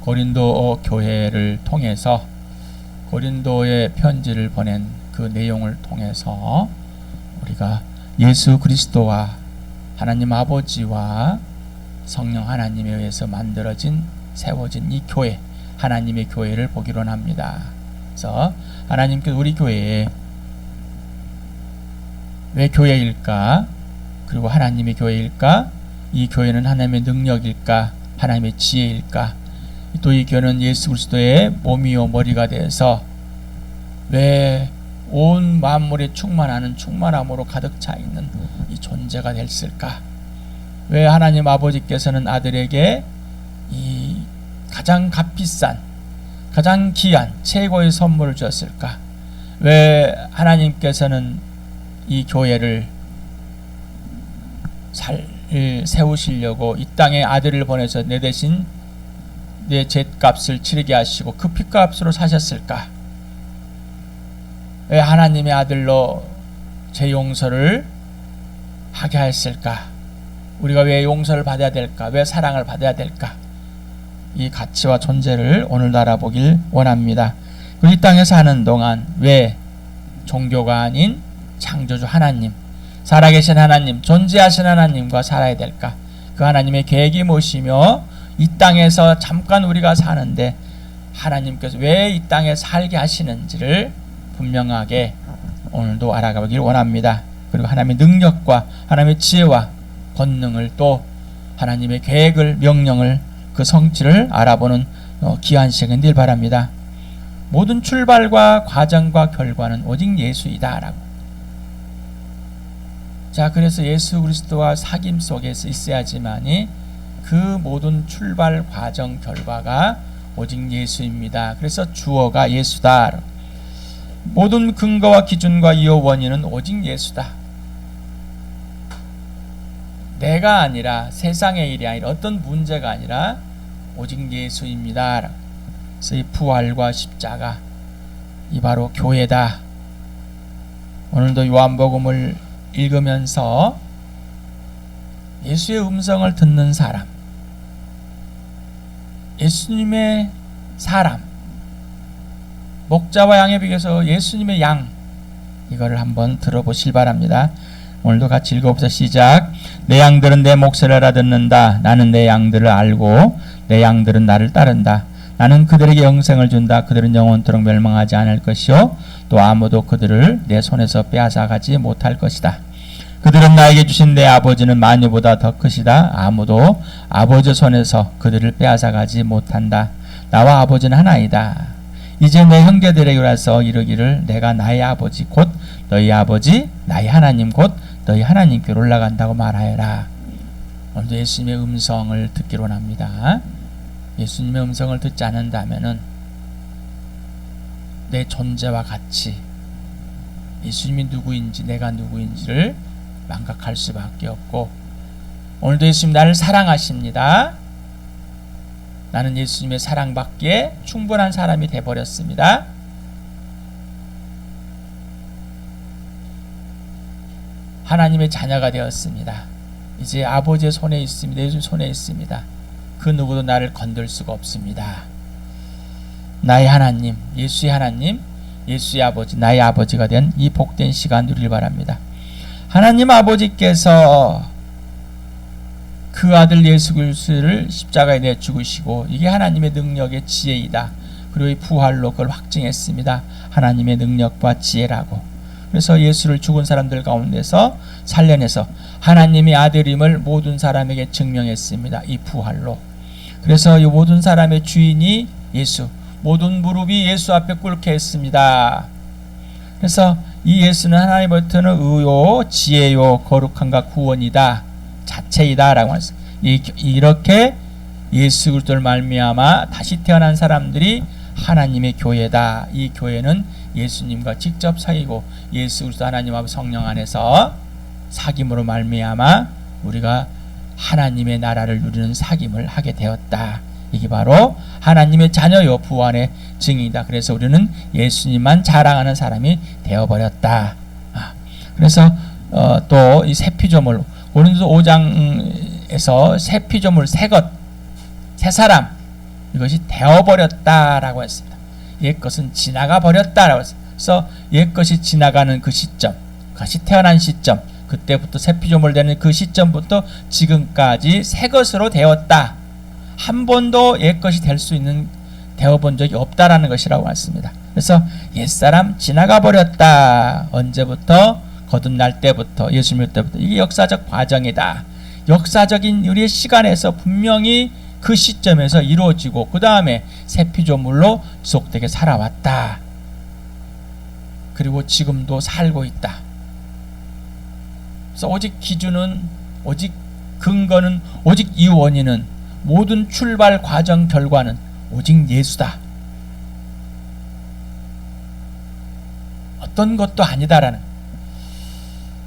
고린도 교회를 통해서 고린도에 편지를 보낸 그 내용을 통해서 우리가 예수 그리스도와 하나님 아버지와 성령 하나님에 의해서 만들어진 세워진 이 교회, 하나님의 교회를 보기로 합니다. 그래서 하나님께서 우리 교회에 왜 교회일까? 그리고 하나님의 교회일까? 이 교회는 하나님의 능력일까? 하나님의 지혜일까? 또 이 교회는 예수 그리스도의 몸이요 머리가 되어서 왜 온 만물에 충만하는 충만함으로 가득 차 있는 이 존재가 됐을까? 왜 하나님 아버지께서는 아들에게 이 가장 값비싼, 가장 귀한 최고의 선물을 주었을까? 왜 하나님께서는 이 교회를 세우시려고 이 땅에 아들을 보내서 내 대신 내 죗값을 치르게 하시고 그 핏값으로 사셨을까? 왜 하나님의 아들로 제 용서를 하게 하였을까? 우리가 왜 용서를 받아야 될까? 왜 사랑을 받아야 될까? 이 가치와 존재를 오늘도 알아보길 원합니다. 그리고 이 땅에 사는 동안 왜 종교가 아닌 창조주 하나님, 살아계신 하나님, 존재하신 하나님과 살아야 될까? 그 하나님의 계획이 무엇이며 이 땅에서 잠깐 우리가 사는데 하나님께서 왜 이 땅에 살게 하시는지를 분명하게 오늘도 알아가길 원합니다. 그리고 하나님의 능력과 하나님의 지혜와 권능을 또 하나님의 계획을, 명령을, 그 성취를 알아보는 귀한 시간이 될 바랍니다. 모든 출발과 과정과 결과는 오직 예수이다 라고. 자, 그래서 예수 그리스도와 사귐 속에서 있어야지만이 그 모든 출발 과정 결과가 오직 예수입니다. 그래서 주어가 예수다. 모든 근거와 기준과 이유 원인은 오직 예수다. 내가 아니라 세상의 일이 아니라 어떤 문제가 아니라 오직 예수입니다. 그래서 이 부활과 십자가, 이 바로 교회다. 오늘도 요한복음을 읽으면서 예수의 음성을 듣는 사람, 예수님의 사람, 목자와 양에 비교해서 예수님의 양, 이거를 한번 들어보실 바랍니다. 오늘도 같이 읽어보자. 시작. 내 양들은 내 목소리를 알아듣는다. 나는 내 양들을 알고 내 양들은 나를 따른다. 나는 그들에게 영생을 준다. 그들은 영원토록 멸망하지 않을 것이요 또 아무도 그들을 내 손에서 빼앗아가지 못할 것이다. 그들은 나에게 주신 내 아버지는 만유보다 더 크시다. 아무도 아버지 손에서 그들을 빼앗아가지 못한다. 나와 아버지는 하나이다. 이제 내 형제들에게 와서 이르기를 내가 나의 아버지 곧 너희 아버지 나의 하나님 곧 너희 하나님께로 올라간다고 말하여라. 오늘도 예수님의 음성을 듣기로 합니다. 예수님의 음성을 듣지 않는다면은 내 존재와 가치, 예수님이 누구인지 내가 누구인지를 망각할 수밖에 없고, 오늘도 예수님 나를 사랑하십니다. 나는 예수님의 사랑받기에 충분한 사람이 되어버렸습니다. 하나님의 자녀가 되었습니다. 이제 아버지의 손에 있습니다. 예수님 손에 있습니다. 그 누구도 나를 건들 수가 없습니다. 나의 하나님, 예수의 하나님, 예수의 아버지, 나의 아버지가 된 이 복된 시간 누리길 바랍니다. 하나님 아버지께서 그 아들 예수 그리스도를 십자가에 내 죽으시고, 이게 하나님의 능력의 지혜이다. 그리고 이 부활로 그걸 확증했습니다. 하나님의 능력과 지혜라고. 그래서 예수를 죽은 사람들 가운데서 살려내서 하나님의 아들임을 모든 사람에게 증명했습니다. 이 부활로. 그래서 이 모든 사람의 주인이 예수, 모든 무릎이 예수 앞에 꿇게 했습니다. 그래서 이 예수는 하나님으로부터는 의요, 지혜요, 거룩함과 구원이다, 자체이다 라고 했어요. 이렇게 예수 그리스도를 말미암아 다시 태어난 사람들이 하나님의 교회다. 이 교회는 예수님과 직접 사귀고 예수 그리스도 하나님 아버지 성령 안에서 사귐으로 말미암아 우리가 하나님의 나라를 누리는 사귐을 하게 되었다. 이게 바로 하나님의 자녀요 부활의 증인이다. 그래서 우리는 예수님만 자랑하는 사람이 되어버렸다. 그래서 또 이 새 피조물, 고린도서 5장에서 새 피조물, 새 것, 새 사람, 이것이 되어버렸다라고 했습니다. 옛것은 지나가 버렸다라고 했습니다. 그래서 옛것이 지나가는 그 시점, 다시 태어난 시점, 그때부터 새 피조물 되는 그 시점부터 지금까지 새 것으로 되었다. 한 번도 옛것이 될 수 있는 되어본 적이 없다라는 것이라고 했습니다. 그래서 옛사람 지나가 버렸다. 언제부터? 거듭날 때부터, 예수 믿을 때부터. 이게 역사적 과정이다. 역사적인 우리의 시간에서 분명히 그 시점에서 이루어지고 그 다음에 새 피조물로 지속되게 살아왔다. 그리고 지금도 살고 있다. 그래서 오직 기준은, 오직 근거는, 오직 이 원인은, 모든 출발 과정 결과는 오직 예수다. 어떤 것도 아니다라는.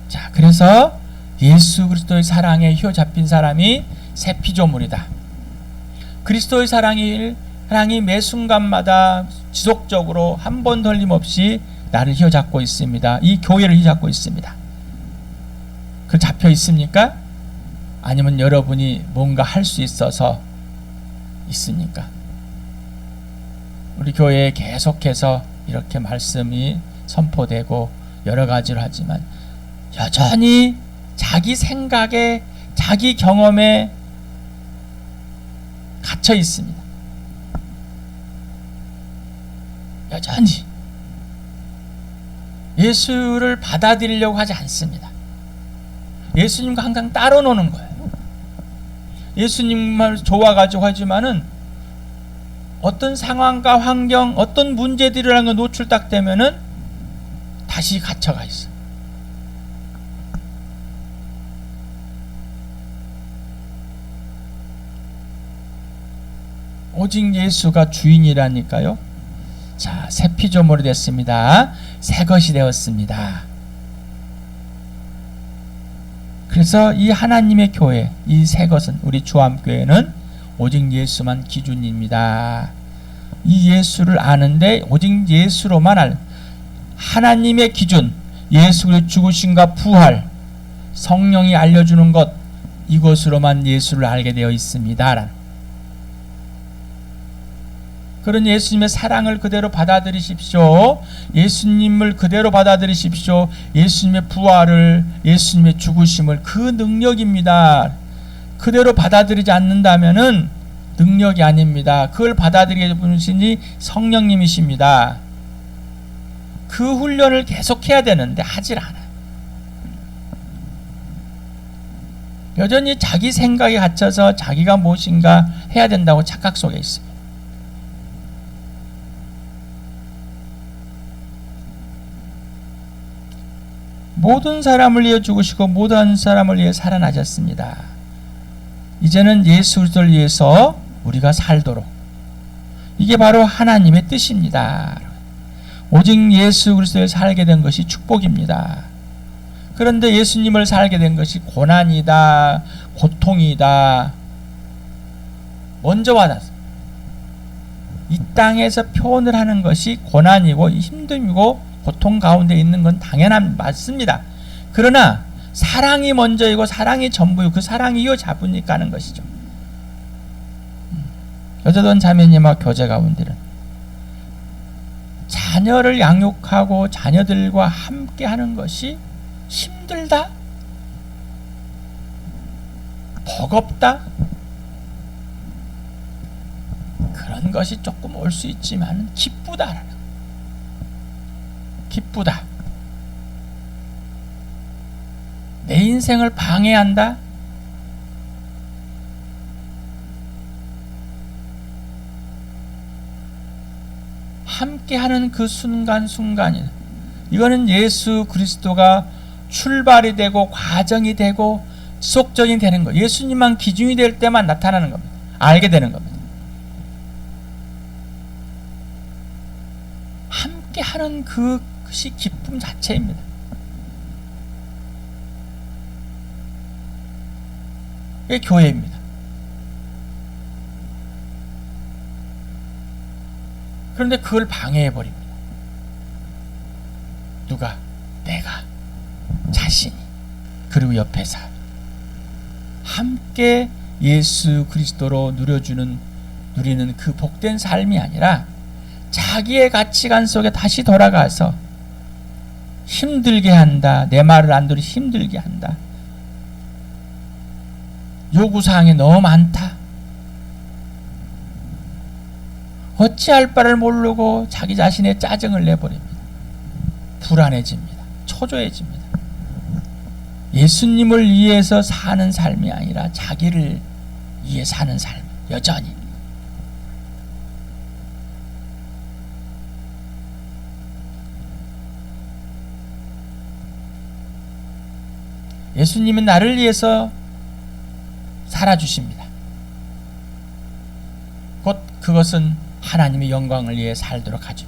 자, 그래서 예수 그리스도의 사랑에 휘어잡힌 사람이 새 피조물이다. 그리스도의 사랑이 매 순간마다 지속적으로 한 번 돌림없이 나를 휘어잡고 있습니다. 이 교회를 휘어잡고 있습니다. 그 잡혀 있습니까? 아니면 여러분이 뭔가 할 수 있어서 있습니까? 우리 교회에 계속해서 이렇게 말씀이 선포되고 여러 가지로 하지만 여전히 자기 생각에, 자기 경험에 갇혀 있습니다. 여전히 예수를 받아들이려고 하지 않습니다. 예수님과 항상 따로 노는 거예요. 예수님만 좋아가지고 하지만은 어떤 상황과 환경, 어떤 문제들이라는 거 노출 딱 되면은 다시 갇혀가 있어. 오직 예수가 주인이라니까요. 자, 새 피조물이 됐습니다. 새 것이 되었습니다. 그래서 이 하나님의 교회, 이 새 것은, 우리 주암교회는 오직 예수만 기준입니다. 이 예수를 아는데 오직 예수로만 하나님의 기준, 예수의 죽으심과 부활, 성령이 알려주는 것, 이것으로만 예수를 알게 되어 있습니다. 그런 예수님의 사랑을 그대로 받아들이십시오. 예수님을 그대로 받아들이십시오. 예수님의 부활을, 예수님의 죽으심을, 그 능력입니다. 그대로 받아들이지 않는다면은 능력이 아닙니다. 그걸 받아들이게 분이시니 성령님이십니다. 그 훈련을 계속해야 되는데 하질 않아요. 여전히 자기 생각에 갇혀서 자기가 무엇인가 해야 된다고 착각 속에 있습니다. 모든 사람을 위해 죽으시고 모든 사람을 위해 살아나셨습니다. 이제는 예수 그리스도를 위해서 우리가 살도록, 이게 바로 하나님의 뜻입니다. 오직 예수 그리스도를 살게 된 것이 축복입니다. 그런데 예수님을 살게 된 것이 고난이다, 고통이다. 먼저 와닿았어요. 이 땅에서 표현을 하는 것이 고난이고 힘듦이고 고통 가운데 있는 건 당연한 맞습니다. 그러나 사랑이 먼저이고 사랑이 전부이고 그 사랑이 이어잡으니까 하는 것이죠. 여자던 자매님과 교제 가운데는 자녀를 양육하고 자녀들과 함께 하는 것이 힘들다? 버겁다? 그런 것이 조금 올 수 있지만 기쁘다라는, 기쁘다. 내 인생을 방해한다? 함께하는 그 순간순간이, 이거는 예수 그리스도가 출발이 되고 과정이 되고 지속적인 되는 거, 예수님만 기준이 될 때만 나타나는 겁니다. 알게 되는 겁니다. 함께하는 그것이 기쁨 자체입니다. 그게 교회입니다. 그런데 그걸 방해해버립니다. 누가? 내가, 자신이, 그리고 옆에 사람. 함께 예수 그리스도로 누려주는 누리는 그 복된 삶이 아니라 자기의 가치관 속에 다시 돌아가서 힘들게 한다. 내 말을 안 들으니 힘들게 한다. 요구사항이 너무 많다. 어찌할 바를 모르고 자기 자신의 짜증을 내버립니다. 불안해집니다. 초조해집니다. 예수님을 위해서 사는 삶이 아니라 자기를 위해 사는 삶, 여전히. 예수님은 나를 위해서 살아주십니다. 곧 그것은 하나님의 영광을 위해 살도록 하죠.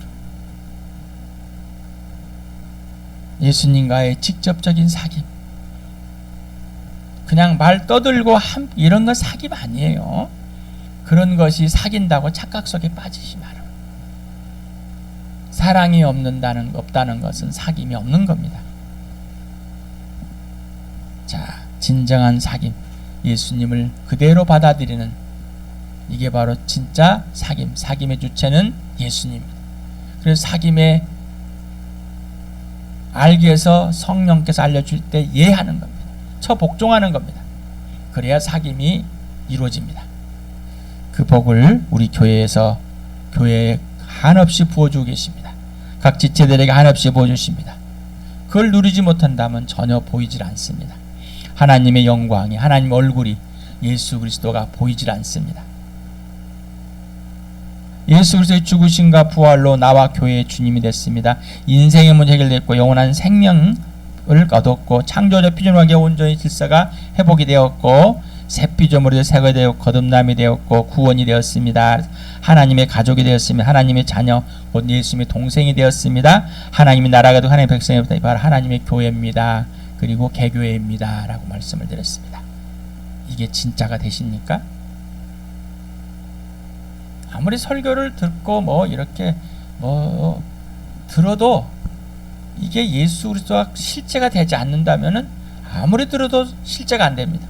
예수님과의 직접적인 사귐. 그냥 말 떠들고 이런 건 사귐 아니에요. 그런 것이 사귄다고 착각 속에 빠지지 마라. 사랑이 없다는 것은 사귐이 없는 겁니다. 자, 진정한 사귐, 예수님을 그대로 받아들이는, 이게 바로 진짜 사귐. 사귐의 주체는 예수님입니다. 그래서 사귐에 알기 위해서 성령께서 알려줄 때 예하는 겁니다. 복종하는 겁니다. 그래야 사귐이 이루어집니다. 그 복을 우리 교회에서 교회에 한없이 부어주고 계십니다. 각 지체들에게 한없이 부어주십니다. 그걸 누리지 못한다면 전혀 보이질 않습니다. 하나님의 영광이, 하나님 얼굴이, 예수 그리스도가 보이질 않습니다. 예수 그리스도의 죽으심과 부활로 나와 교회의 주님이 됐습니다. 인생의 문제 해결됐고 영원한 생명을 얻었고 창조적 피조물과 온전히 질서가 회복이 되었고 새 피조물이 새가 되었고 거듭남이 되었고 구원이 되었습니다. 하나님의 가족이 되었습니다. 하나님의 자녀, 곧 예수님의 동생이 되었습니다. 하나님의 나라가 되고 하나님의 백성입니다. 바로 하나님의 교회입니다. 그리고 개교회입니다. 라고 말씀을 드렸습니다. 이게 진짜가 되십니까? 아무리 설교를 듣고 이렇게 들어도 이게 예수 그리스도가 실제가 되지 않는다면은 아무리 들어도 실제가 안 됩니다.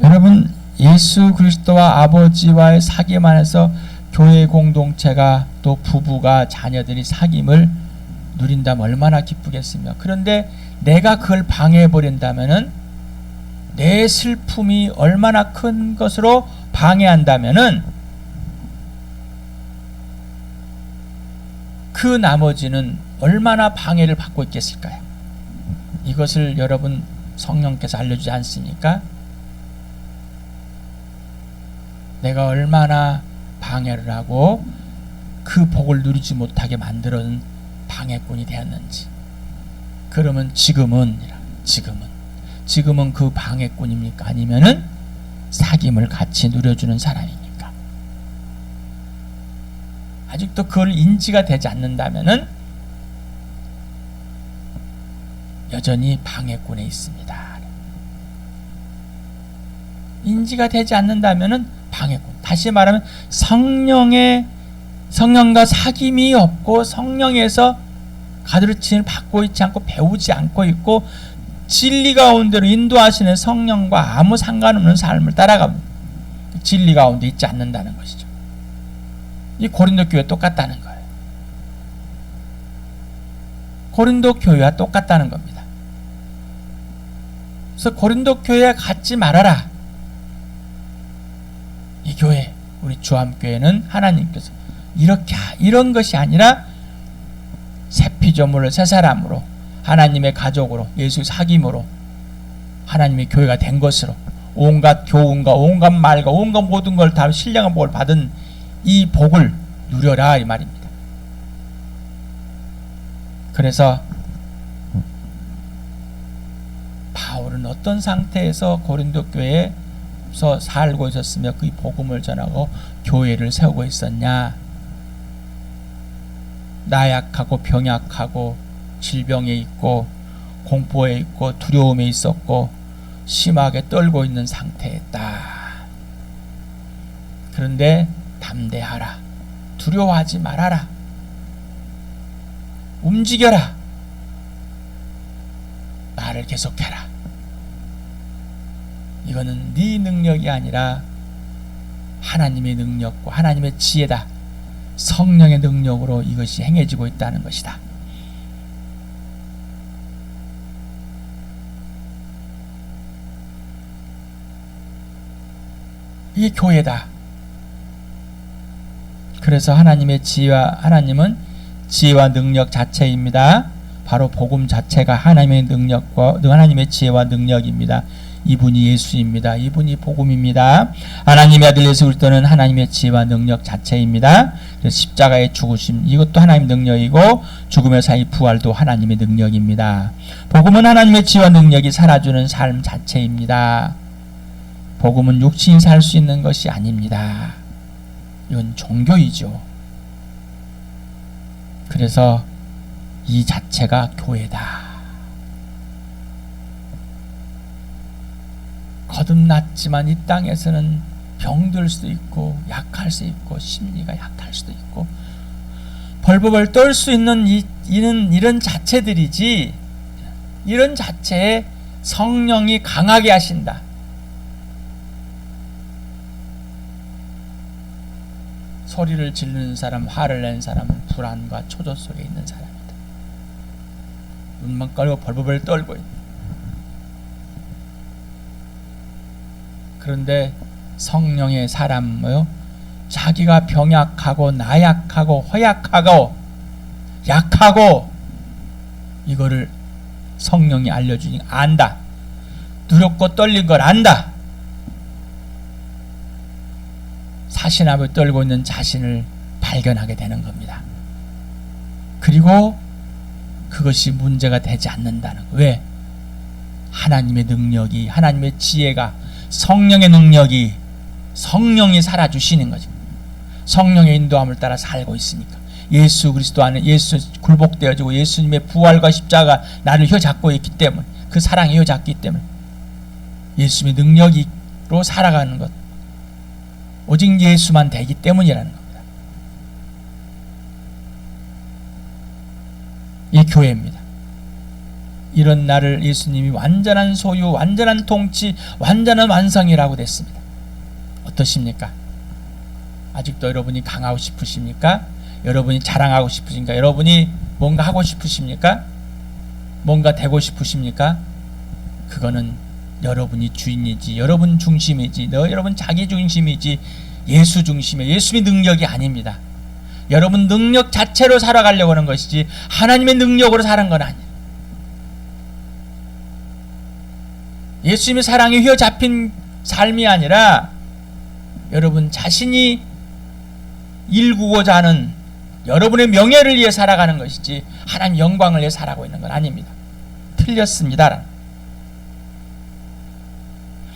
여러분, 예수 그리스도와 아버지와의 사귐 안에서 교회 공동체가 또 부부가 자녀들이 사귐을 누린다면 얼마나 기쁘겠습니까? 그런데 내가 그걸 방해해버린다면은 내 슬픔이 얼마나 큰 것으로 방해한다면은 그 나머지는 얼마나 방해를 받고 있겠을까요? 이것을 여러분 성령께서 알려주지 않습니까? 내가 얼마나 방해를 하고 그 복을 누리지 못하게 만드는 방해꾼이 되었는지. 그러면 지금은 그 방해꾼입니까? 아니면은 사귐을 같이 누려주는 사람입니까? 아직도 그걸 인지가 되지 않는다면은 여전히 방해꾼에 있습니다. 인지가 되지 않는다면은 방해꾼. 다시 말하면 성령과 사귐이 없고 성령에서 가르침을 받고 있지 않고 배우지 않고 있고 진리 가운데로 인도하시는 성령과 아무 상관없는 삶을 따라갑니다. 진리 가운데 있지 않는다는 것이죠. 이 고린도 교회 똑같다는 거예요. 고린도 교회와 똑같다는 겁니다. 그래서 고린도 교회와 같지 말아라. 이 교회, 우리 주암교회는 하나님께서 이런 것이 아니라 새 피조물을 새 사람으로, 하나님의 가족으로, 예수의 사귐으로 하나님의 교회가 된 것으로 온갖 교훈과 온갖 말과 온갖 모든 걸 다 신령한 복을 받은 이 복을 누려라, 이 말입니다. 그래서 바울은 어떤 상태에서 고린도 교회에서 살고 있었으며 그 복음을 전하고 교회를 세우고 있었냐? 나약하고 병약하고 질병에 있고 공포에 있고 두려움에 있었고 심하게 떨고 있는 상태였다. 그런데 담대하라. 두려워하지 말아라. 움직여라. 말을 계속해라. 이거는 네 능력이 아니라 하나님의 능력과 하나님의 지혜다. 성령의 능력으로 이것이 행해지고 있다는 것이다. 이게 교회다. 그래서 하나님은 지혜와 능력 자체입니다. 바로 복음 자체가 하나님의 능력과 하나님의 지혜와 능력입니다. 이분이 예수입니다. 이분이 복음입니다. 하나님의 아들 예수 그리스도는 하나님의 지혜와 능력 자체입니다. 그래서 십자가의 죽으심 이것도 하나님의 능력이고 죽음의 사이 부활도 하나님의 능력입니다. 복음은 하나님의 지혜와 능력이 살아주는 삶 자체입니다. 복음은 육신이 살 수 있는 것이 아닙니다. 이건 종교이죠. 그래서 이 자체가 교회다. 거듭났지만 이 땅에서는 병들 수도 있고 약할 수 있고 심리가 약할 수도 있고 벌벌 떨 수 있는 이런 자체들이지, 이런 자체에 성령이 강하게 하신다. 소리를 지르는 사람, 화를 낸 사람은 불안과 초조 속에 있는 사람이다. 눈만 깔고 벌벌 떨고 있다. 그런데 성령의 사람은 자기가 병약하고 나약하고 허약하고 약하고 이거를 성령이 알려주니 안다. 두렵고 떨린 걸 안다. 사신함을 떨고 있는 자신을 발견하게 되는 겁니다. 그리고 그것이 문제가 되지 않는다는 거. 왜? 하나님의 능력이, 하나님의 지혜가, 성령의 능력이, 성령이 살아주시는 거죠. 성령의 인도함을 따라 살고 있으니까. 예수 그리스도 안에 예수 굴복되어지고 예수님의 부활과 십자가 나를 휘어잡고 있기 때문에, 그 사랑이 휘어잡기 때문에 예수님의 능력으로 살아가는 것, 오직 예수만 되기 때문이라는 겁니다. 이 교회입니다. 이런 나를 예수님이 완전한 소유, 완전한 통치, 완전한 완성이라고 됐습니다. 어떠십니까? 아직도 여러분이 강하고 싶으십니까? 여러분이 자랑하고 싶으십니까? 여러분이 뭔가 하고 싶으십니까? 뭔가 되고 싶으십니까? 그거는 여러분이 주인이지, 여러분 중심이지, 여러분 자기 중심이지, 예수 중심의 예수의 능력이 아닙니다. 여러분 능력 자체로 살아가려고 하는 것이지 하나님의 능력으로 사는 건 아니에요. 예수님의 사랑에 휘어잡힌 삶이 아니라 여러분 자신이 일구고자 하는 여러분의 명예를 위해 살아가는 것이지 하나님 영광을 위해 살아가고 있는 건 아닙니다. 틀렸습니다.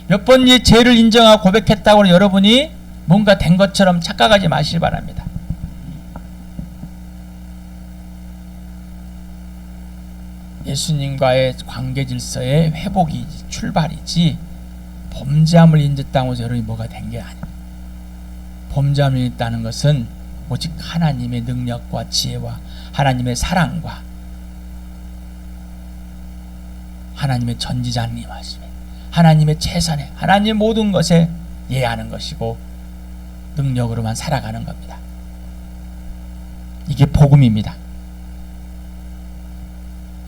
몇 번 이 죄를 인정하고 고백했다고 여러분이 뭔가 된 것처럼 착각하지 마시기 바랍니다. 예수님과의 관계 질서의 회복이 출발이지 범죄함을 인정했다고 해서 여러분이 뭐가 된 게 아닙니다. 범죄함을 인정했다는 것은 오직 하나님의 능력과 지혜와 하나님의 사랑과 하나님의 전지자님 하심에 하나님의 최선에 하나님의 모든 것에 예하는 것이고 능력으로만 살아가는 겁니다. 이게 복음입니다.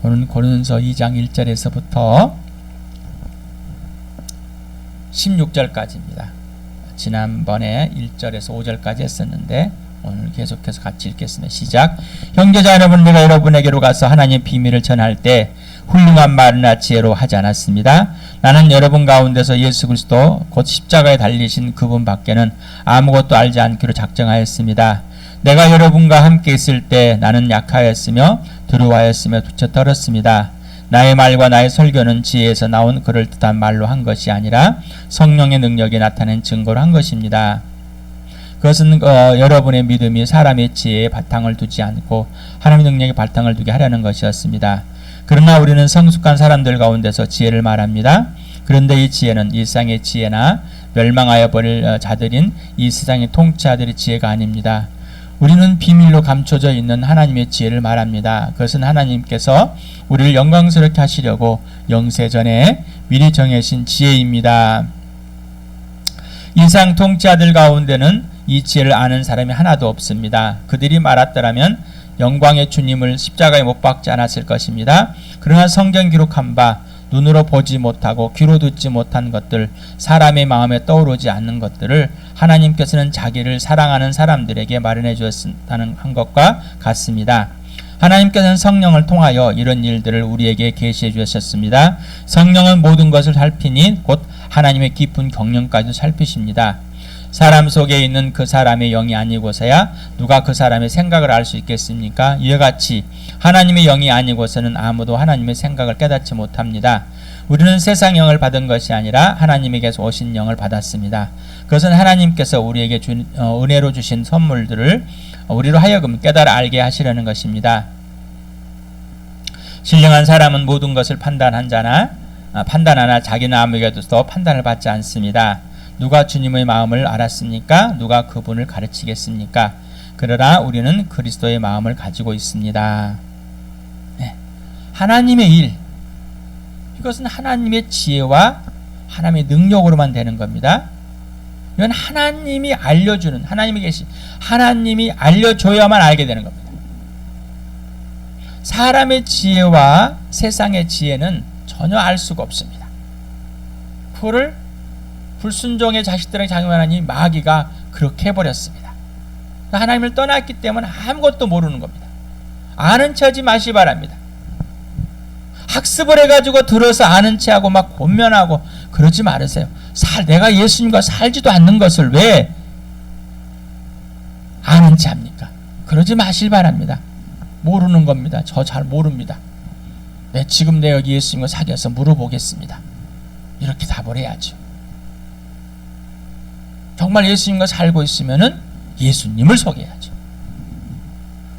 오늘 고린도서 2장 1절에서부터 16절까지입니다. 지난번에 1절에서 5절까지 했었는데 오늘 계속해서 같이 읽겠습니다. 시작. 형제자 여러분, 내가 여러분에게로 가서 하나님의 비밀을 전할 때 훌륭한 말이나 지혜로 하지 않았습니다. 나는 여러분 가운데서 예수 그리스도 곧 십자가에 달리신 그분 밖에는 아무것도 알지 않기로 작정하였습니다. 내가 여러분과 함께 있을 때 나는 약하였으며 두려워하였으며 두쳐 떨었습니다. 나의 말과 나의 설교는 지혜에서 나온 그럴듯한 말로 한 것이 아니라 성령의 능력이 나타낸 증거로 한 것입니다. 그것은 여러분의 믿음이 사람의 지혜에 바탕을 두지 않고 하나님의 능력에 바탕을 두게 하려는 것이었습니다. 그러나 우리는 성숙한 사람들 가운데서 지혜를 말합니다. 그런데 이 지혜는 이 세상의 지혜나 멸망하여 버릴 자들인 이 세상의 통치자들의 지혜가 아닙니다. 우리는 비밀로 감춰져 있는 하나님의 지혜를 말합니다. 그것은 하나님께서 우리를 영광스럽게 하시려고 영세전에 미리 정하신 지혜입니다. 인상 통치자들 가운데는 이 지혜를 아는 사람이 하나도 없습니다. 그들이 말았더라면 영광의 주님을 십자가에 못 박지 않았을 것입니다. 그러나 성경 기록한 바 눈으로 보지 못하고 귀로 듣지 못한 것들, 사람의 마음에 떠오르지 않는 것들을 하나님께서는 자기를 사랑하는 사람들에게 마련해 주었다는 한 것과 같습니다. 하나님께서는 성령을 통하여 이런 일들을 우리에게 계시해 주셨습니다. 성령은 모든 것을 살피니 곧 하나님의 깊은 경륜까지도 살피십니다. 사람 속에 있는 그 사람의 영이 아니고서야 누가 그 사람의 생각을 알 수 있겠습니까? 이와 같이 하나님의 영이 아니고서는 아무도 하나님의 생각을 깨닫지 못합니다. 우리는 세상 영을 받은 것이 아니라 하나님에게서 오신 영을 받았습니다. 그것은 하나님께서 우리에게 은혜로 주신 선물들을 우리로 하여금 깨달아 알게 하시려는 것입니다. 신령한 사람은 모든 것을 판단하나 자기는 아무에게도 판단을 받지 않습니다. 누가 주님의 마음을 알았습니까? 누가 그분을 가르치겠습니까? 그러나 우리는 그리스도의 마음을 가지고 있습니다. 네. 하나님의 일, 이것은 하나님의 지혜와 하나님의 능력으로만 되는 겁니다. 이건 하나님이 알려주는, 하나님이 계신, 하나님이 알려줘야만 알게 되는 겁니다. 사람의 지혜와 세상의 지혜는 전혀 알 수가 없습니다. 그거를 불순종의 자식들에게 작용하니 마귀가 그렇게 해버렸습니다. 하나님을 떠났기 때문에 아무것도 모르는 겁니다. 아는 체 하지 마시 바랍니다. 학습을 해가지고 들어서 아는 체 하고 막 권면하고 그러지 말으세요. 내가 예수님과 살지도 않는 것을 왜 아는 체 합니까? 그러지 마실 바랍니다. 모르는 겁니다. 저 잘 모릅니다. 지금 내가 여기 예수님과 사귀어서 물어보겠습니다. 이렇게 답을 해야죠. 정말 예수님과 살고 있으면은 예수님을 속여야죠.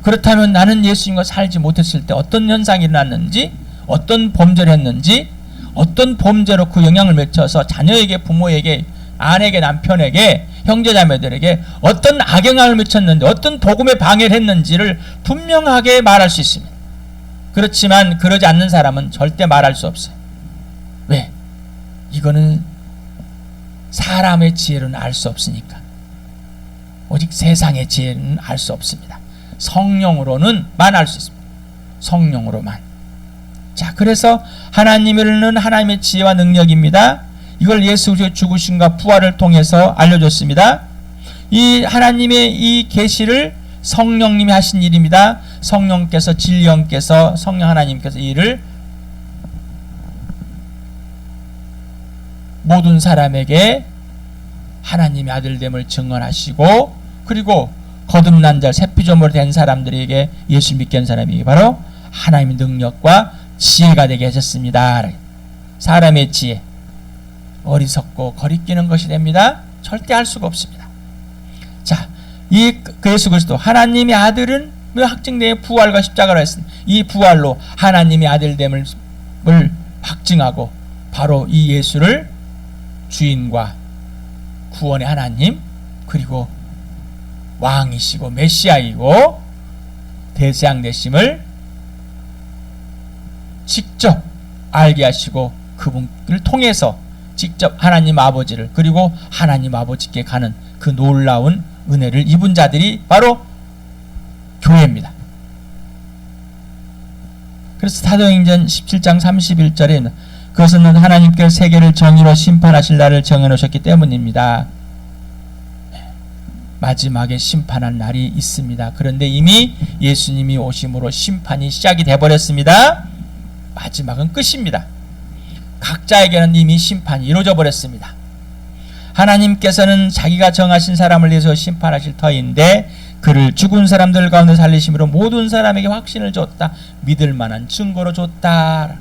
그렇다면 나는 예수님과 살지 못했을 때 어떤 현상이 일어났는지, 어떤 범죄를 했는지, 어떤 범죄로 그 영향을 미쳐서 자녀에게, 부모에게, 아내에게, 남편에게, 형제자매들에게 어떤 악영향을 미쳤는데 어떤 복음에 방해를 했는지를 분명하게 말할 수 있습니다. 그렇지만 그러지 않는 사람은 절대 말할 수 없어요. 왜? 이거는 사람의 지혜로는 알 수 없으니까. 오직 세상의 지혜는 알 수 없습니다. 성령으로는만 알 수 있습니다. 성령으로만. 자, 그래서 하나님은 하나님의 지혜와 능력입니다. 이걸 예수 그리스도의 죽으심과 부활을 통해서 알려줬습니다. 이 하나님의 이 계시를 성령님이 하신 일입니다. 성령께서, 진리영께서, 성령 하나님께서 이 일을 모든 사람에게 하나님의 아들됨을 증언하시고, 그리고 거듭난 자, 새피조물이 된 사람들에게, 예수 믿게 한 사람이 바로 하나님의 능력과 지혜가 되게 하셨습니다. 사람의 지혜, 어리석고 거리끼는 것이 됩니다. 절대 할 수가 없습니다. 자, 이 예수 그리스도 하나님의 아들은 확증되어 부활과 십자가로 했습니다. 이 부활로 하나님의 아들됨을 확증하고 바로 이 예수를 주인과 구원의 하나님, 그리고 왕이시고 메시아이고 대세양 되심을 직접 알게 하시고 그분을 통해서 직접 하나님 아버지를, 그리고 하나님 아버지께 가는 그 놀라운 은혜를 입은 자들이 바로 교회입니다. 그래서 사도행전 17장 31절에 그것은 하나님께서 세계를 정의로 심판하실 날을 정해놓으셨기 때문입니다. 마지막에 심판할 날이 있습니다. 그런데 이미 예수님이 오심으로 심판이 시작이 되어버렸습니다. 마지막은 끝입니다. 각자에게는 이미 심판이 이루어져 버렸습니다. 하나님께서는 자기가 정하신 사람을 위해서 심판하실 터인데 그를 죽은 사람들 가운데 살리심으로 모든 사람에게 확신을 줬다. 믿을 만한 증거로 줬다.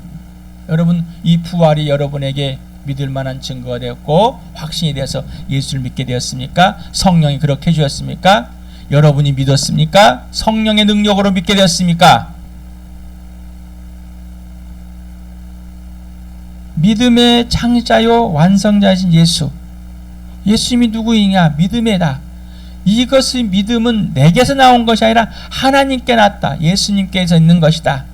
여러분, 이 부활이 여러분에게 믿을 만한 증거가 되었고 확신이 되어서 예수를 믿게 되었습니까? 성령이 그렇게 해주었습니까? 여러분이 믿었습니까? 성령의 능력으로 믿게 되었습니까? 믿음의 창자요 완성자이신 예수, 예수님이 누구이냐? 믿음에다. 이것의 믿음은 내게서 나온 것이 아니라 하나님께 났다. 예수님께서 있는 것이다.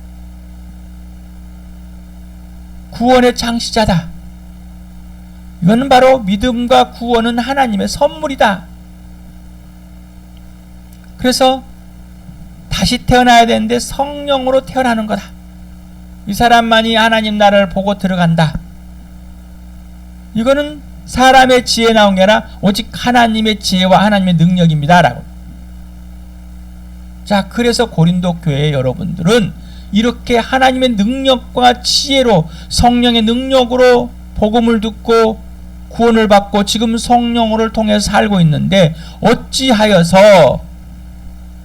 구원의 창시자다. 이거는 바로 믿음과 구원은 하나님의 선물이다. 그래서 다시 태어나야 되는데 성령으로 태어나는 거다. 이 사람만이 하나님 나라를 보고 들어간다. 이거는 사람의 지혜 나온 게 아니라 오직 하나님의 지혜와 하나님의 능력입니다. 라고. 자, 그래서 고린도 교회 여러분들은 이렇게 하나님의 능력과 지혜로 성령의 능력으로 복음을 듣고 구원을 받고 지금 성령을 통해서 살고 있는데 어찌하여서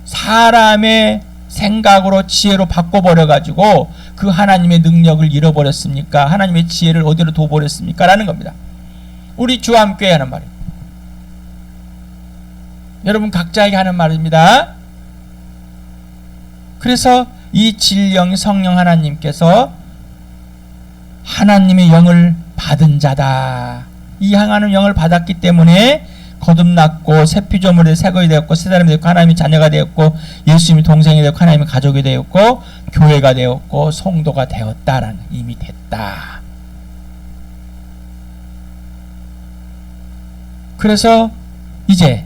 사람의 생각으로 지혜로 바꿔버려가지고 그 하나님의 능력을 잃어버렸습니까? 하나님의 지혜를 어디로 둬버렸습니까? 라는 겁니다. 우리 주함교회 하는 말이에요. 여러분 각자에게 하는 말입니다. 그래서 이 진령 성령 하나님께서 하나님의 영을 받은 자다. 이 향하는 영을 받았기 때문에 거듭났고 새 피조물이 새 것이 되었고 새 사람이 되었고 하나님의 자녀가 되었고 예수님이 동생이 되었고 하나님의 가족이 되었고 교회가 되었고 성도가 되었다라는 이미 됐다. 그래서 이제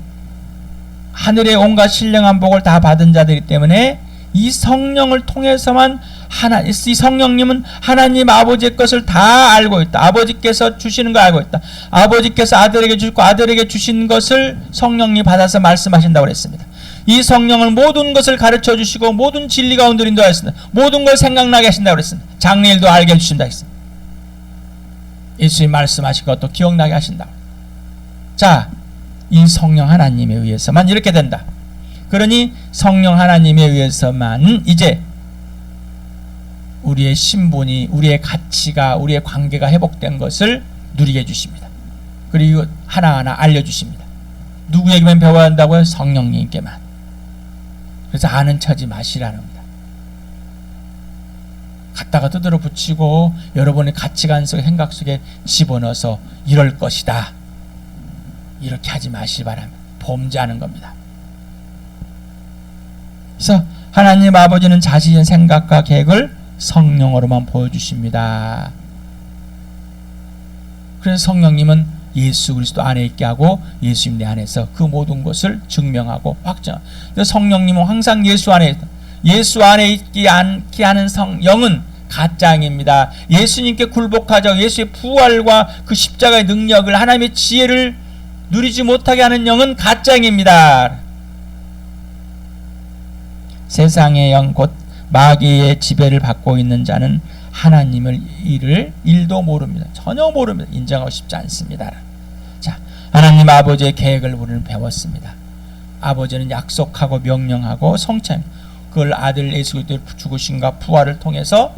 하늘의 온갖 신령한 복을 다 받은 자들이기 때문에 이 성령을 통해서만 이 성령님은 하나님 아버지의 것을 다 알고 있다. 아버지께서 주시는 걸 알고 있다. 아버지께서 아들에게 주시고 아들에게 주신 것을 성령님이 받아서 말씀하신다고 그랬습니다. 이 성령은 모든 것을 가르쳐 주시고 모든 진리 가운데 인도하였습니다. 모든 걸 생각나게 하신다고 그랬습니다. 장래일도 알게 해주신다 했습니다. 예수님 말씀하신 것도 기억나게 하신다. 자, 이 성령 하나님에 의해서만 이렇게 된다. 그러니 성령 하나님에 의해서만 이제 우리의 신분이, 우리의 가치가, 우리의 관계가 회복된 것을 누리게 해주십니다. 그리고 하나하나 알려주십니다. 누구에게만 배워야 한다고요? 성령님께만. 그래서 아는 척하지 마시라는 겁니다. 갖다가 두드러 붙이고 여러분의 가치관 속 생각 속에 집어넣어서 이럴 것이다. 이렇게 하지 마시기 바랍니다. 범죄하는 겁니다. 그래서 하나님 아버지는 자신의 생각과 계획을 성령으로만 보여주십니다. 그래서 성령님은 예수 그리스도 안에 있게 하고 예수님 내 안에서 그 모든 것을 증명하고 확증. 성령님은 항상 예수 안에 있지 않게 하는 영은 가짜입니다. 예수님께 굴복하자 예수의 부활과 그 십자가의 능력을 하나님의 지혜를 누리지 못하게 하는 영은 가짜입니다. 세상의 영 곧 마귀의 지배를 받고 있는 자는 하나님을 일도 모릅니다. 전혀 모릅니다. 인정하고 싶지 않습니다. 자, 하나님 아버지의 계획을 우리는 배웠습니다. 아버지는 약속하고 명령하고 성취합니다. 그걸 아들 예수 그리스도의 죽으심과 부활을 통해서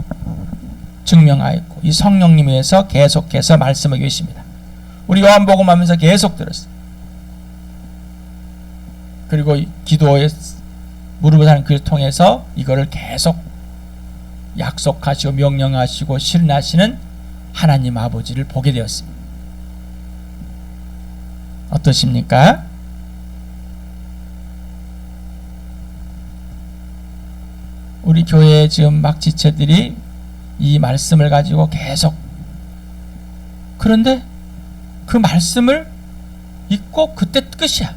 증명하였고 이 성령님에 의해서 계속해서 말씀하고 계십니다. 우리 요한복음 하면서 계속 들었어요. 그리고 기도에 무릎을 하는 그를 통해서 이거를 계속 약속하시고 명령하시고 실현하시는 하나님 아버지를 보게 되었습니다. 어떠십니까? 우리 교회 지금 막 지체들이 이 말씀을 가지고 계속 그런데 그 말씀을 읽고 그때 끝이야.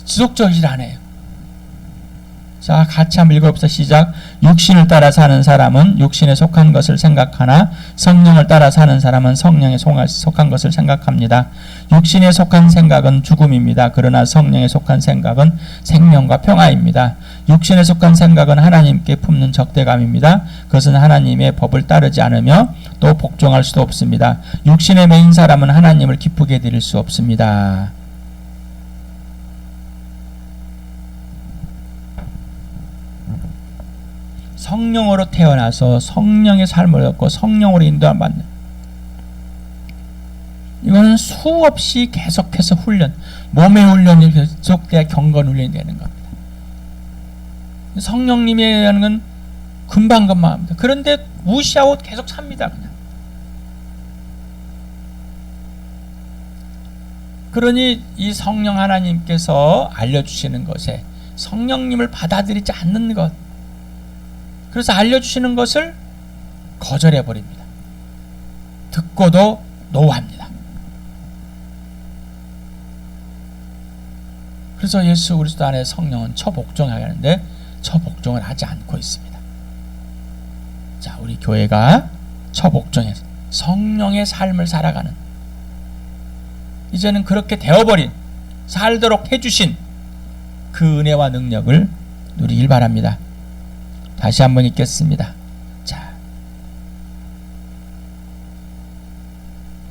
지속적이지 않아요. 자, 같이 한번 읽어봅시다. 시작. 육신을 따라 사는 사람은 육신에 속한 것을 생각하나 성령을 따라 사는 사람은 성령에 속한 것을 생각합니다. 육신에 속한 생각은 죽음입니다. 그러나 성령에 속한 생각은 생명과 평화입니다. 육신에 속한 생각은 하나님께 품는 적대감입니다. 그것은 하나님의 법을 따르지 않으며 또 복종할 수도 없습니다. 육신에 매인 사람은 하나님을 기쁘게 드릴 수 없습니다. 성령으로 태어나서 성령의 삶을 얻고 성령으로 인도함을 받는, 이거는 수없이 계속해서 훈련, 몸의 훈련이 계속돼야 경건 훈련이 되는 겁니다. 성령님이라는 건 금방금방 합니다. 그런데 무시하고 계속 삽니다. 그냥. 그러니 이 성령 하나님께서 알려주시는 것에 성령님을 받아들이지 않는 것, 그래서 알려주시는 것을 거절해 버립니다. 듣고도 노합니다. 그래서 예수 그리스도 안에 성령은 처복종하게 하는데 처복종을 하지 않고 있습니다. 자, 우리 교회가 처복종해서 성령의 삶을 살아가는, 이제는 그렇게 되어버린, 살도록 해주신 그 은혜와 능력을 누리길 바랍니다. 다시 한번 읽겠습니다. 자,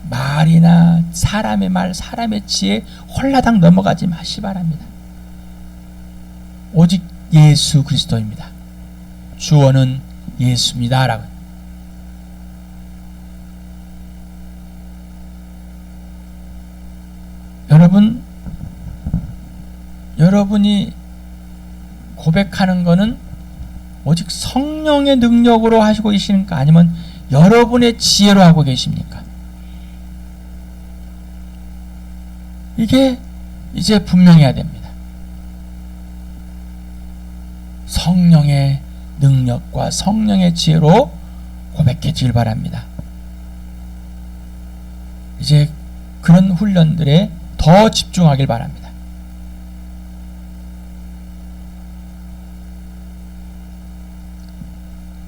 말이나 사람의 말, 사람의 지혜 홀라당 넘어가지 마시 바랍니다. 오직 예수 그리스도입니다. 주어는 예수입니다. 라고. 여러분이 고백하는 것은 오직 성령의 능력으로 하시고 계십니까? 아니면 여러분의 지혜로 하고 계십니까? 이게 이제 분명해야 됩니다. 성령의 능력과 성령의 지혜로 고백해 주길 바랍니다. 이제 그런 훈련들에 더 집중하길 바랍니다.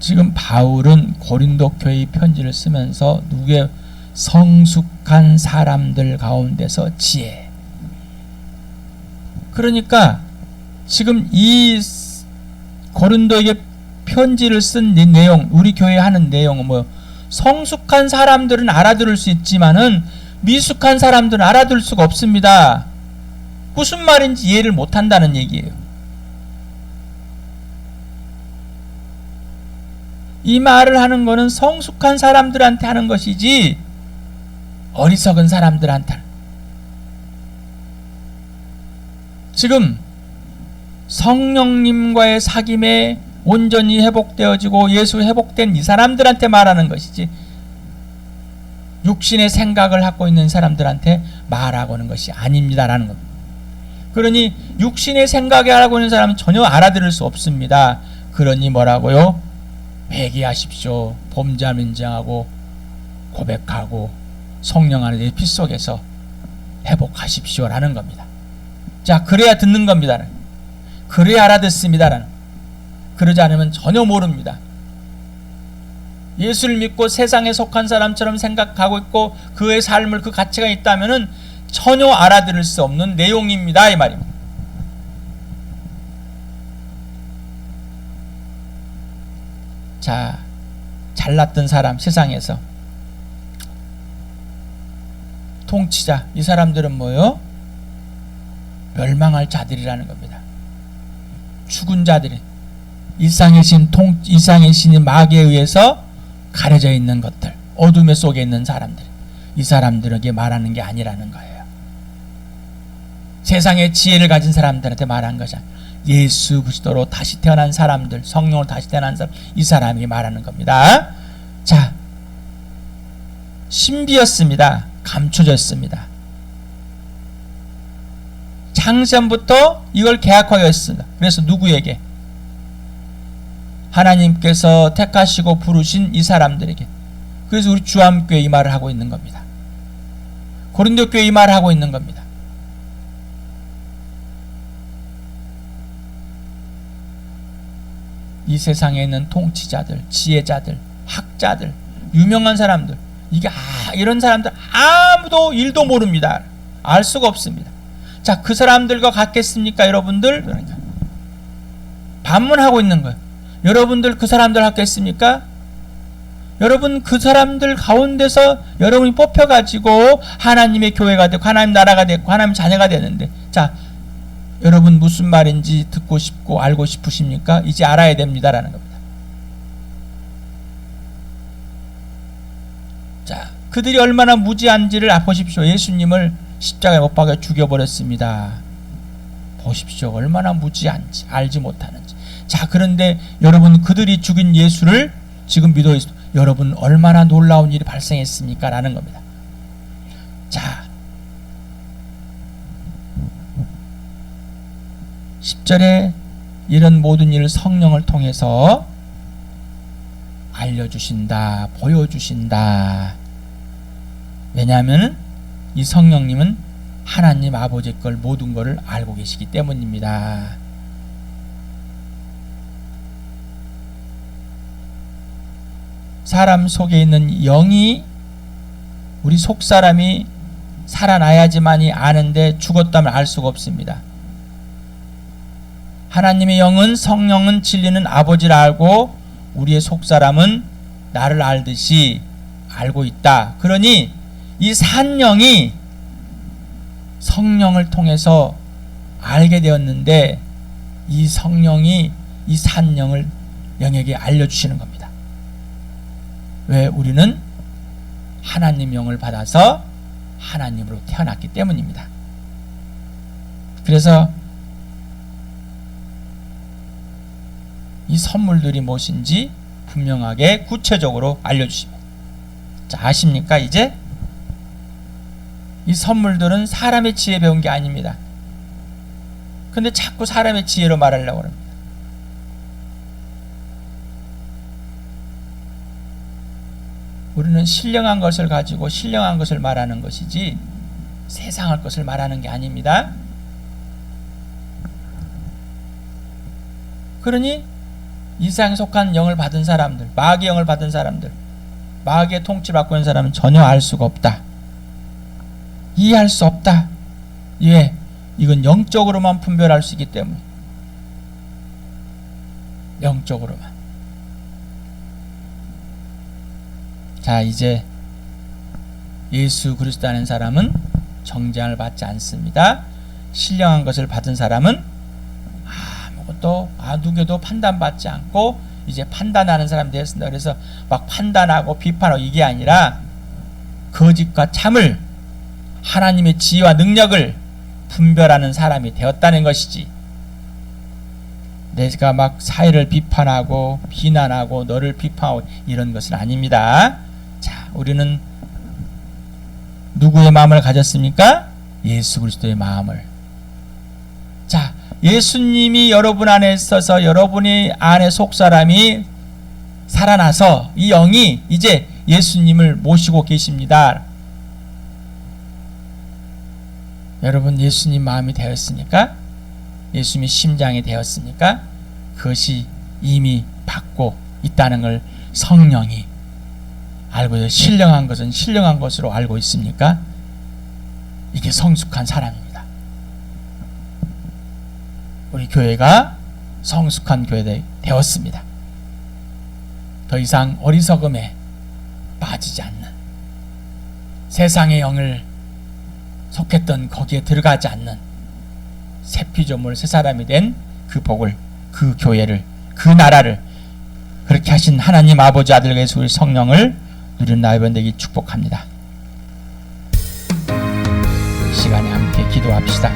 지금 바울은 고린도 교회 편지를 쓰면서 누구의 성숙한 사람들 가운데서 지혜. 그러니까 지금 이 고린도에게 편지를 쓴 내용, 우리 교회 하는 내용은 뭐, 성숙한 사람들은 알아들을 수 있지만은 미숙한 사람들은 알아들을 수가 없습니다. 무슨 말인지 이해를 못한다는 얘기예요. 이 말을 하는 것은 성숙한 사람들한테 하는 것이지 어리석은 사람들한테. 지금 성령님과의 사귐에 온전히 회복되어지고 예수 회복된 이 사람들한테 말하는 것이지 육신의 생각을 갖고 있는 사람들한테 말하고 있는 것이 아닙니다라는 겁니다. 그러니 육신의 생각을 하고 있는 사람은 전혀 알아들을 수 없습니다. 그러니 뭐라고요? 회개하십시오. 범죄함 인정하고 고백하고 성령 안에 피 속에서 회복하십시오라는 겁니다. 자, 그래야 듣는 겁니다. 그래야 알아듣습니다라는. 그러지 않으면 전혀 모릅니다. 예수를 믿고 세상에 속한 사람처럼 생각하고 있고 그의 삶을, 그 가치가 있다면은 전혀 알아들을 수 없는 내용입니다, 이 말입니다. 자, 잘났던 사람, 세상에서 통치자, 이 사람들은 뭐요? 멸망할 자들이라는 겁니다. 죽은 자들이, 이상의 신이 마귀에 의해서 가려져 있는 것들, 어둠의 속에 있는 사람들, 이 사람들에게 말하는 게 아니라는 거예요. 세상의 지혜를 가진 사람들한테 말한 것이 아니라 예수 그리스도로 다시 태어난 사람들, 성령으로 다시 태어난 사람, 이 사람에게 말하는 겁니다. 자, 신비였습니다. 감춰졌습니다. 창세전부터 이걸 계약하게 했습니다. 그래서 누구에게? 하나님께서 택하시고 부르신 이 사람들에게. 그래서 우리 주암교회 이 말을 하고 있는 겁니다. 고린도 교회 이 말을 하고 있는 겁니다. 이 세상에 있는 통치자들, 지혜자들, 학자들, 유명한 사람들, 이게 이런 사람들 아무도 일도 모릅니다. 알 수가 없습니다. 자, 그 사람들과 같겠습니까, 여러분들? 그러니까 반문하고 있는 거예요. 여러분들 그 사람들 같겠습니까? 여러분 그 사람들 가운데서 여러분이 뽑혀가지고 하나님의 교회가 되고 하나님 나라가 되고 하나님 자녀가 되는데, 자, 여러분 무슨 말인지 듣고 싶고 알고 싶으십니까? 이제 알아야 됩니다라는 겁니다. 자, 그들이 얼마나 무지한지를 보십시오. 예수님을 십자가에 못 박아 죽여버렸습니다. 보십시오. 얼마나 무지한지, 알지 못하는지. 자, 그런데 여러분 그들이 죽인 예수를 지금 믿어 있어. 여러분 얼마나 놀라운 일이 발생했습니까? 라는 겁니다. 자, 10절에 이런 모든 일을 성령을 통해서 알려주신다, 보여주신다. 왜냐하면 이 성령님은 하나님 아버지 걸 모든 것을 알고 계시기 때문입니다. 사람 속에 있는 영이, 우리 속사람이 살아나야지만이 아는데 죽었다면 알 수가 없습니다. 하나님의 영은, 성령은 진리는 아버지를 알고 우리의 속사람은 나를 알듯이 알고 있다. 그러니 이 산영이 성령을 통해서 알게 되었는데 이 성령이 이 산영을 영에게 알려주시는 겁니다. 왜? 우리는 하나님 영을 받아서 하나님으로 태어났기 때문입니다. 그래서 이 선물들이 무엇인지 분명하게 구체적으로 알려주십니다. 자, 아십니까? 이제 이 선물들은 사람의 지혜 배운 게 아닙니다. 근데 자꾸 사람의 지혜로 말하려고 합니다. 우리는 신령한 것을 가지고 신령한 것을 말하는 것이지 세상할 것을 말하는 게 아닙니다. 그러니 이 세상에 속한 영을 받은 사람들, 마귀의 영을 받은 사람들, 마귀의 통치를 받고 있는 사람은 전혀 알 수가 없다. 이해할 수 없다. 예, 이건 영적으로만 분별할 수 있기 때문에. 영적으로만. 자, 이제 예수 그리스도 아는 사람은 정죄함을 받지 않습니다. 신령한 것을 받은 사람은 아무것도 누구도 판단받지 않고 이제 판단하는 사람이 되었습니다. 그래서 막 판단하고 비판하고 이게 아니라 거짓과 참을, 하나님의 지혜와 능력을 분별하는 사람이 되었다는 것이지, 내가 막 사회를 비판하고 비난하고 너를 비판하고 이런 것은 아닙니다. 자, 우리는 누구의 마음을 가졌습니까? 예수 그리스도의 마음을. 자, 예수님이 여러분 안에 있어서 여러분이 안에 속사람이 살아나서 이 영이 이제 예수님을 모시고 계십니다. 여러분 예수님 마음이 되었습니까? 예수님이 심장이 되었습니까? 그것이 이미 받고 있다는 걸 성령이 알고 있어요. 신령한 것은 신령한 것으로 알고 있습니까? 이게 성숙한 사람입니다. 우리 교회가 성숙한 교회 되었습니다. 더 이상 어리석음에 빠지지 않는, 세상의 영을 속했던 거기에 들어가지 않는 새 피조물 새 사람이 된 그 복을, 그 교회를, 그 나라를 그렇게 하신 하나님 아버지 아들 예수 그리스도 성령을 누리는 나이번 되기 축복합니다. 시간에 함께 기도합시다.